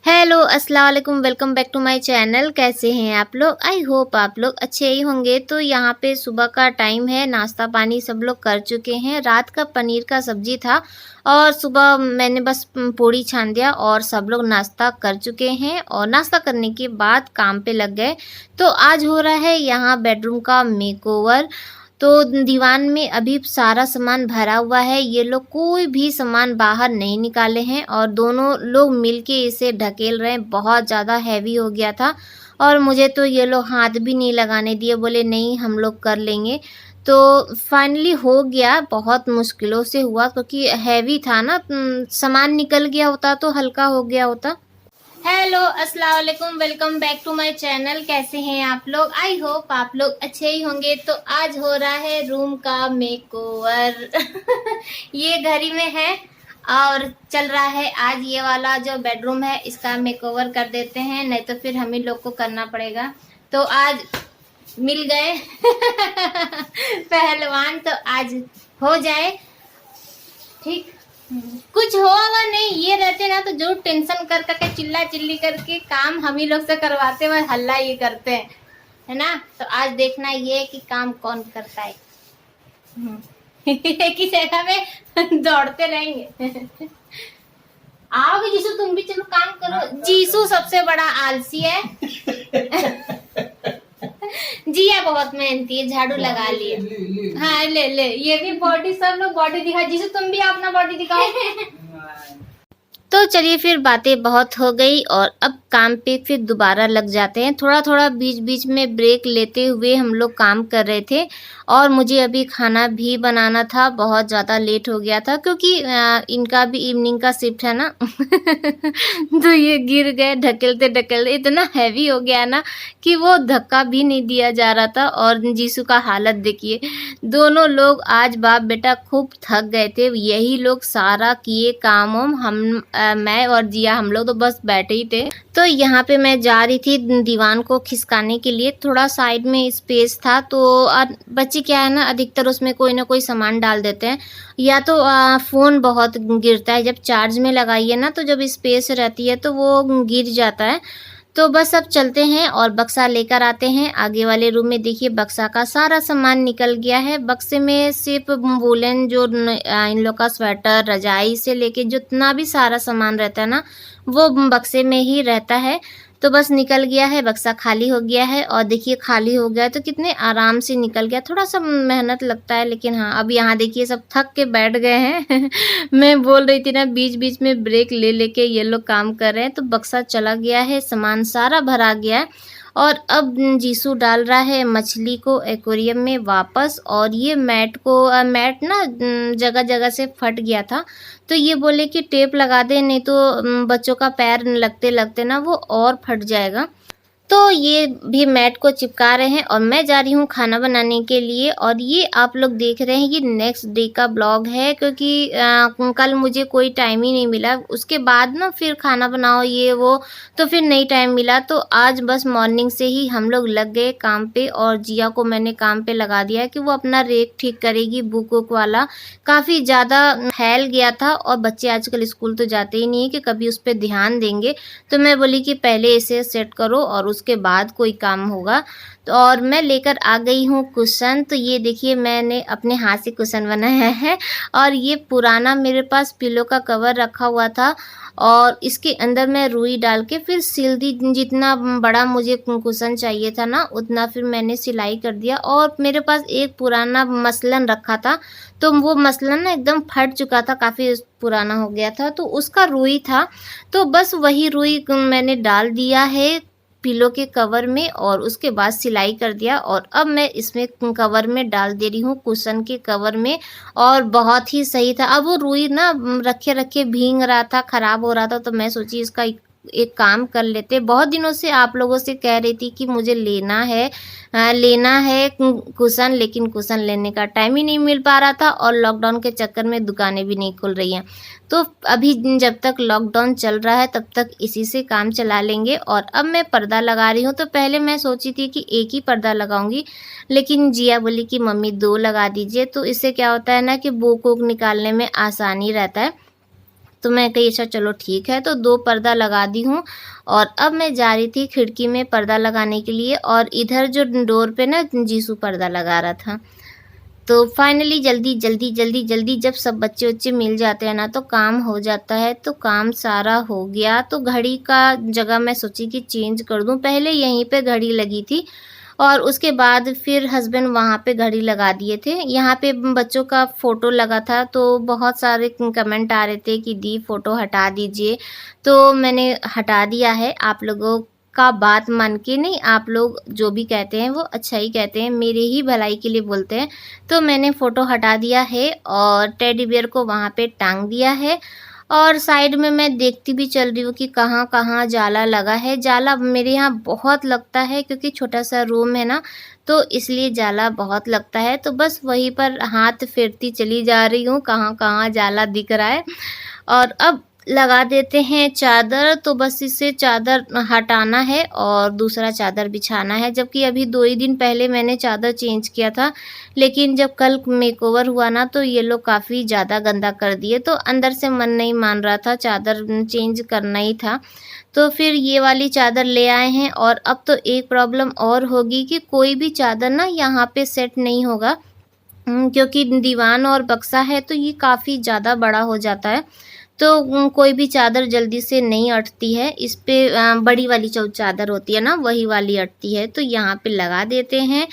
Hello अस्सलाम वालेकुम, welcome back to my channel. कैसे हैं आप लोग? आई होप आप लोग अच्छे ही होंगे। तो यहाँ पे सुबह का टाइम है, नाश्ता पानी सब लोग कर चुके हैं। रात का पनीर का सब्जी था और सुबह मैंने बस पूड़ी छान दिया और सब लोग नाश्ता कर चुके हैं और नाश्ता करने के बाद काम पे लग गए। तो आज हो रहा है यहाँ बेडरूम का मेकओवर। तो दीवान में अभी सारा सामान भरा हुआ है, ये लोग कोई भी सामान बाहर नहीं निकाले हैं और दोनों लोग मिलके इसे ढकेल रहे हैं। बहुत ज़्यादा हैवी हो गया था और मुझे तो ये लोग हाथ भी नहीं लगाने दिए, बोले नहीं हम लोग कर लेंगे। तो फाइनली हो गया, बहुत मुश्किलों से हुआ क्योंकि हैवी था ना। सामान निकल गया होता तो हल्का हो गया होता। हेलो अस्सलाम वालेकुम, welcome back to my channel. कैसे हैं आप लोग? आई होप आप लोग अच्छे ही होंगे। तो आज हो रहा है रूम का मेकओवर। ये घर ही में है और चल रहा है। आज ये वाला जो बेडरूम है इसका मेकओवर कर देते हैं, नहीं तो फिर हम ही लोग को करना पड़ेगा। तो आज मिल गए पहलवान, तो आज हो जाए ठीक। कुछ होगा नहीं, ये रहते ना तो जो टेंशन कर करके चिल्ला चिल्ली करके काम हम ही लोग से करवाते हुए हल्ला ये करते हैं, है ना। तो आज देखना ये है कि काम कौन करता है। एक ही जगह में दौड़ते रहेंगे। आओगे जीसू, तुम भी चलो काम करो। जीसू सबसे बड़ा आलसी है। जिया बहुत मेहनती है, झाड़ू लगा लिए। हाँ ले ले, ये भी बॉडी, सब लोग बॉडी दिखा। जिसे तुम भी अपना बॉडी दिखाओ। तो चलिए फिर बातें बहुत हो गई और अब काम पे फिर दोबारा लग जाते हैं। थोड़ा थोड़ा बीच बीच में ब्रेक लेते हुए हम लोग काम कर रहे थे और मुझे अभी खाना भी बनाना था। बहुत ज़्यादा लेट हो गया था क्योंकि इनका भी इवनिंग का शिफ्ट है ना। तो ये गिर गए ढकेलते ढकेलते, इतना हैवी हो गया ना कि वो धक्का भी नहीं दिया जा रहा था। और जीसू का हालत देखिए, दोनों लोग आज बाप बेटा खूब थक गए थे। यही लोग सारा किए काम वाम, हम मैं और जिया हम लोग तो बस बैठे ही थे। तो यहाँ पे मैं जा रही थी दीवान को खिसकाने के लिए, थोड़ा साइड में स्पेस था। तो बच्चे क्या है ना, अधिकतर उसमें कोई ना कोई सामान डाल देते हैं, या तो फ़ोन बहुत गिरता है। जब चार्ज में लगाइए ना तो जब स्पेस रहती है तो वो गिर जाता है। तो बस अब चलते हैं और बक्सा लेकर आते हैं। आगे वाले रूम में देखिए बक्सा का सारा सामान निकल गया है। बक्से में सिर्फ वूलन जो इन लोग का स्वेटर, रजाई से लेके जितना भी सारा सामान रहता है ना वो बक्से में ही रहता है। तो बस निकल गया है, बक्सा खाली हो गया है। और देखिए खाली हो गया तो कितने आराम से निकल गया। थोड़ा सा मेहनत लगता है लेकिन हाँ, अब यहाँ देखिए सब थक के बैठ गए हैं। मैं बोल रही थी ना बीच बीच में ब्रेक ले लेके ये लोग काम कर रहे हैं। तो बक्सा चला गया है, सामान सारा भरा गया है और अब जीसू डाल रहा है मछली को एक्वेरियम में वापस। और ये मैट ना जगह जगह से फट गया था, तो ये बोले कि टेप लगा दे, नहीं तो बच्चों का पैर लगते लगते ना वो और फट जाएगा। तो ये भी मैट को चिपका रहे हैं और मैं जा रही हूँ खाना बनाने के लिए। और ये आप लोग देख रहे हैं ये नेक्स्ट डे का ब्लॉग है क्योंकि कल मुझे कोई टाइम ही नहीं मिला। उसके बाद ना फिर खाना बनाओ ये वो, तो फिर नहीं टाइम मिला। तो आज बस मॉर्निंग से ही हम लोग लग गए काम पे और जिया को मैंने काम पे लगा दिया है कि वो अपना रेक ठीक करेगी। बुक वुक वाला काफ़ी ज़्यादा फैल गया था और बच्चे आजकल स्कूल तो जाते ही नहीं है कि कभी उस पर ध्यान देंगे। तो मैं बोली कि पहले इसे सेट करो और उसके बाद कोई काम होगा। तो और मैं लेकर आ गई हूँ कुशन। तो ये देखिए मैंने अपने हाथ से कुशन बनाया है और ये पुराना मेरे पास पिलो का कवर रखा हुआ था और इसके अंदर मैं रुई डाल के फिर सिल दी। जितना बड़ा मुझे कुशन चाहिए था ना उतना फिर मैंने सिलाई कर दिया। और मेरे पास एक पुराना मसलन रखा था, तो वो मसलन ना एकदम फट चुका था, काफ़ी पुराना हो गया था, तो उसका रुई था। तो बस वही रुई मैंने डाल दिया है पिलो के कवर में और उसके बाद सिलाई कर दिया। और अब मैं इसमें कवर में डाल दे रही हूँ कुशन के कवर में। और बहुत ही सही था। अब वो रुई ना रखे रखे भींग रहा था, ख़राब हो रहा था, तो मैं सोची इसका एक काम कर लेते। बहुत दिनों से आप लोगों से कह रही थी कि मुझे लेना है कुशन, लेकिन कुशन लेने का टाइम ही नहीं मिल पा रहा था और लॉकडाउन के चक्कर में दुकानें भी नहीं खुल रही हैं। तो अभी जब तक लॉकडाउन चल रहा है तब तक इसी से काम चला लेंगे। और अब मैं पर्दा लगा रही हूँ। तो पहले मैं सोची थी कि एक ही पर्दा लगाऊंगी, लेकिन जिया बोली कि मम्मी 2 लगा दीजिए। तो इससे क्या होता है ना कि बुक वुक निकालने में आसानी रहता है। तो मैं कही अच्छा चलो ठीक है, तो 2 पर्दा लगा दी हूँ। और अब मैं जा रही थी खिड़की में पर्दा लगाने के लिए, और इधर जो डोर पे ना जीसू पर्दा लगा रहा था। तो फाइनली जल्दी जल्दी जल्दी जल्दी जब सब बच्चे उच्चे मिल जाते हैं ना तो काम हो जाता है। तो काम सारा हो गया, तो घड़ी का जगह मैं सोची कि चेंज कर दूं। पहले यहीं पे घड़ी लगी थी और उसके बाद फिर हस्बैंड वहाँ पे घड़ी लगा दिए थे। यहाँ पे बच्चों का फ़ोटो लगा था, तो बहुत सारे कमेंट आ रहे थे कि दी फ़ोटो हटा दीजिए। तो मैंने हटा दिया है। आप लोगों का बात मान के नहीं, आप लोग जो भी कहते हैं वो अच्छा ही कहते हैं, मेरे ही भलाई के लिए बोलते हैं। तो मैंने फ़ोटो हटा दिया है और टेडी बियर को वहाँ पे टांग दिया है। और साइड में मैं देखती भी चल रही हूँ कि कहाँ कहाँ जाला लगा है। जाला मेरे यहाँ बहुत लगता है क्योंकि छोटा सा रूम है ना, तो इसलिए जाला बहुत लगता है। तो बस वहीं पर हाथ फेरती चली जा रही हूँ कहाँ कहाँ जाला दिख रहा है। और अब लगा देते हैं चादर। तो बस इससे चादर हटाना है और दूसरा चादर बिछाना है। जबकि अभी 2 ही दिन पहले मैंने चादर चेंज किया था, लेकिन जब कल मेकओवर हुआ ना तो ये लोग काफ़ी ज़्यादा गंदा कर दिए। तो अंदर से मन नहीं मान रहा था, चादर चेंज करना ही था। तो फिर ये वाली चादर ले आए हैं। और अब तो एक प्रॉब्लम और होगी कि कोई भी चादर ना यहाँ पे सेट नहीं होगा, क्योंकि दीवान और बक्सा है तो ये काफ़ी ज़्यादा बड़ा हो जाता है। तो कोई भी चादर जल्दी से नहीं अटती है। इस पे बड़ी वाली जो चादर होती है ना वही वाली अटती है। तो यहाँ पे लगा देते हैं।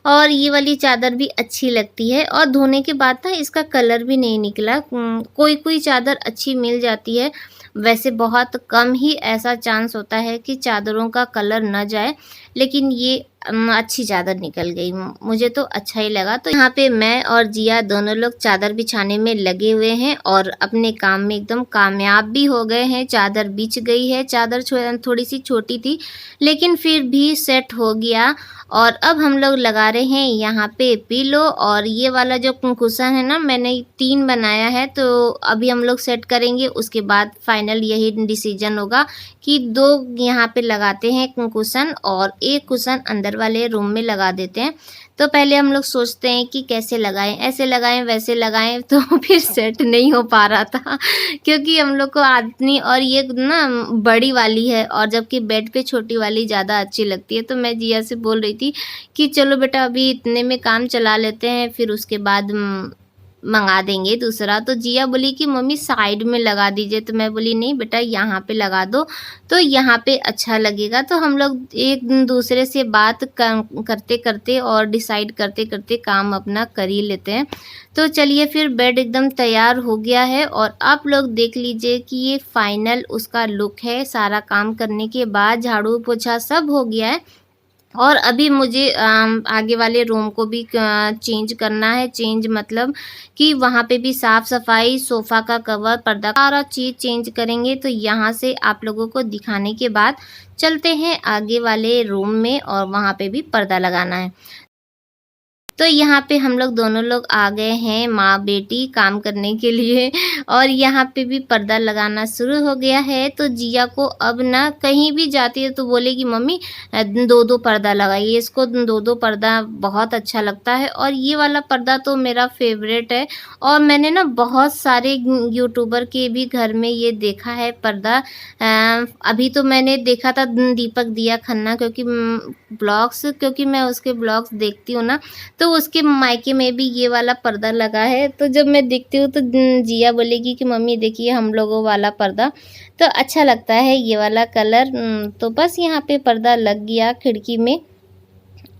और ये वाली चादर भी अच्छी लगती है और धोने के बाद ना इसका कलर भी नहीं निकला। कोई कोई चादर अच्छी मिल जाती है, वैसे बहुत कम ही ऐसा चांस होता है कि चादरों का कलर न जाए, लेकिन ये अच्छी चादर निकल गई। मुझे तो अच्छा ही लगा। तो यहाँ पे मैं और जिया दोनों लोग चादर बिछाने में लगे हुए हैं और अपने काम में एकदम कामयाब भी हो गए हैं। चादर बिछ गई है। चादर थोड़ी सी छोटी थी लेकिन फिर भी सेट हो गया। और अब हम लोग लगा रहे हैं यहाँ पे पिलो। और ये वाला जो कुशन है ना, मैंने 3 बनाया है, तो अभी हम लोग सेट करेंगे। उसके बाद फाइनल यही डिसीजन होगा कि 2 यहाँ पे लगाते हैं कुशन और 1 कुशन अंदर वाले रूम में लगा देते हैं। तो पहले हम लोग सोचते हैं कि कैसे लगाएं, ऐसे लगाएं वैसे लगाएं, तो फिर सेट नहीं हो पा रहा था क्योंकि हम लोग को आदत नहीं। और ये ना बड़ी वाली है और जबकि बेड पे छोटी वाली ज़्यादा अच्छी लगती है। तो मैं जिया से बोल रही थी कि चलो बेटा अभी इतने में काम चला लेते हैं, फिर उसके बाद मंगा देंगे दूसरा। तो जिया बोली कि मम्मी साइड में लगा दीजिए। तो मैं बोली नहीं बेटा यहाँ पे लगा दो, तो यहाँ पे अच्छा लगेगा। तो हम लोग एक दूसरे से बात करते करते और डिसाइड करते करते काम अपना कर ही लेते हैं। तो चलिए फिर बेड एकदम तैयार हो गया है और आप लोग देख लीजिए कि ये फाइनल उसका लुक है। सारा काम करने के बाद झाड़ू पोछा सब हो गया है और अभी मुझे आगे वाले रूम को भी चेंज करना है। चेंज मतलब कि वहाँ पे भी साफ़ सफाई, सोफ़ा का कवर, पर्दा, सारा चीज़ चेंज करेंगे। तो यहाँ से आप लोगों को दिखाने के बाद चलते हैं आगे वाले रूम में और वहाँ पे भी पर्दा लगाना है। तो यहाँ पे हम लोग दोनों लोग आ गए हैं माँ बेटी काम करने के लिए और यहाँ पे भी पर्दा लगाना शुरू हो गया है। तो जिया को अब ना कहीं भी जाती है तो बोलेगी मम्मी 2-2 पर्दा लगाइए, इसको 2-2 पर्दा बहुत अच्छा लगता है। और ये वाला पर्दा तो मेरा फेवरेट है और मैंने ना बहुत सारे यूट्यूबर के भी घर में ये देखा है पर्दा। अभी तो मैंने देखा था दीपक दिया खन्ना, क्योंकि मैं उसके ब्लॉग्स देखती हूँ ना, तो उसके मायके में भी ये वाला पर्दा लगा है। तो जब मैं देखती हूँ तो जिया बोलेगी कि मम्मी देखिए हम लोगों वाला पर्दा, तो अच्छा लगता है ये वाला कलर। तो बस यहाँ पे पर्दा लग गया खिड़की में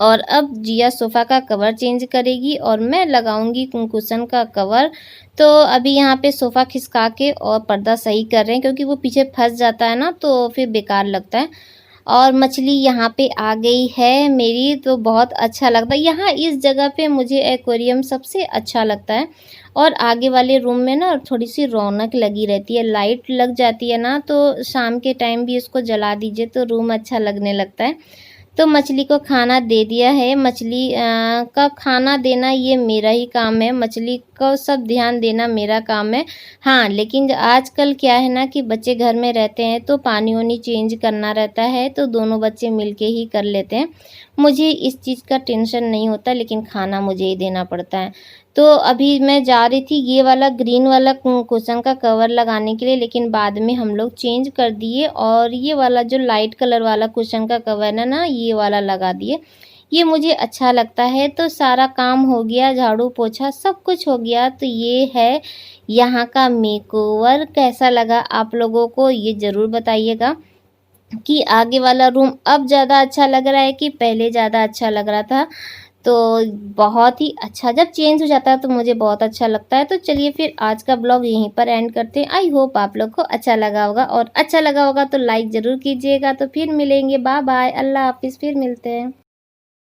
और अब जिया सोफ़ा का कवर चेंज करेगी और मैं लगाऊंगी कुशन का कवर। तो अभी यहाँ पे सोफ़ा खिसका के और पर्दा सही कर रहे हैं क्योंकि वो पीछे फंस जाता है ना तो फिर बेकार लगता है। और मछली यहाँ पे आ गई है मेरी, तो बहुत अच्छा लगता है यहाँ इस जगह पे। मुझे एक्वेरियम सबसे अच्छा लगता है और आगे वाले रूम में ना थोड़ी सी रौनक लगी रहती है। लाइट लग जाती है ना तो शाम के टाइम भी इसको जला दीजिए तो रूम अच्छा लगने लगता है। तो मछली को खाना दे दिया है। मछली का खाना देना ये मेरा ही काम है, मछली को सब ध्यान देना मेरा काम है। हाँ, लेकिन आजकल क्या है ना कि बच्चे घर में रहते हैं तो पानी वानी चेंज करना रहता है तो दोनों बच्चे मिलके ही कर लेते हैं। मुझे इस चीज़ का टेंशन नहीं होता, लेकिन खाना मुझे ही देना पड़ता है। तो अभी मैं जा रही थी ये वाला ग्रीन वाला कुशन का कवर लगाने के लिए, लेकिन बाद में हम लोग चेंज कर दिए और ये वाला जो लाइट कलर वाला कुशन का कवर है ना, ये वाला लगा दिए। ये मुझे अच्छा लगता है। तो सारा काम हो गया, झाड़ू पोछा सब कुछ हो गया। तो ये है यहाँ का मेकओवर। कैसा लगा आप लोगों को ये ज़रूर बताइएगा कि आगे वाला रूम अब ज़्यादा अच्छा लग रहा है कि पहले ज़्यादा अच्छा लग रहा था। तो बहुत ही अच्छा, जब चेंज हो जाता है तो मुझे बहुत अच्छा लगता है। तो चलिए फिर आज का ब्लॉग यहीं पर एंड करते हैं। आई होप आप लोग को अच्छा लगा होगा, और अच्छा लगा होगा तो लाइक ज़रूर कीजिएगा। तो फिर मिलेंगे, बाय बाय, अल्लाह हाफिज़, फिर मिलते हैं।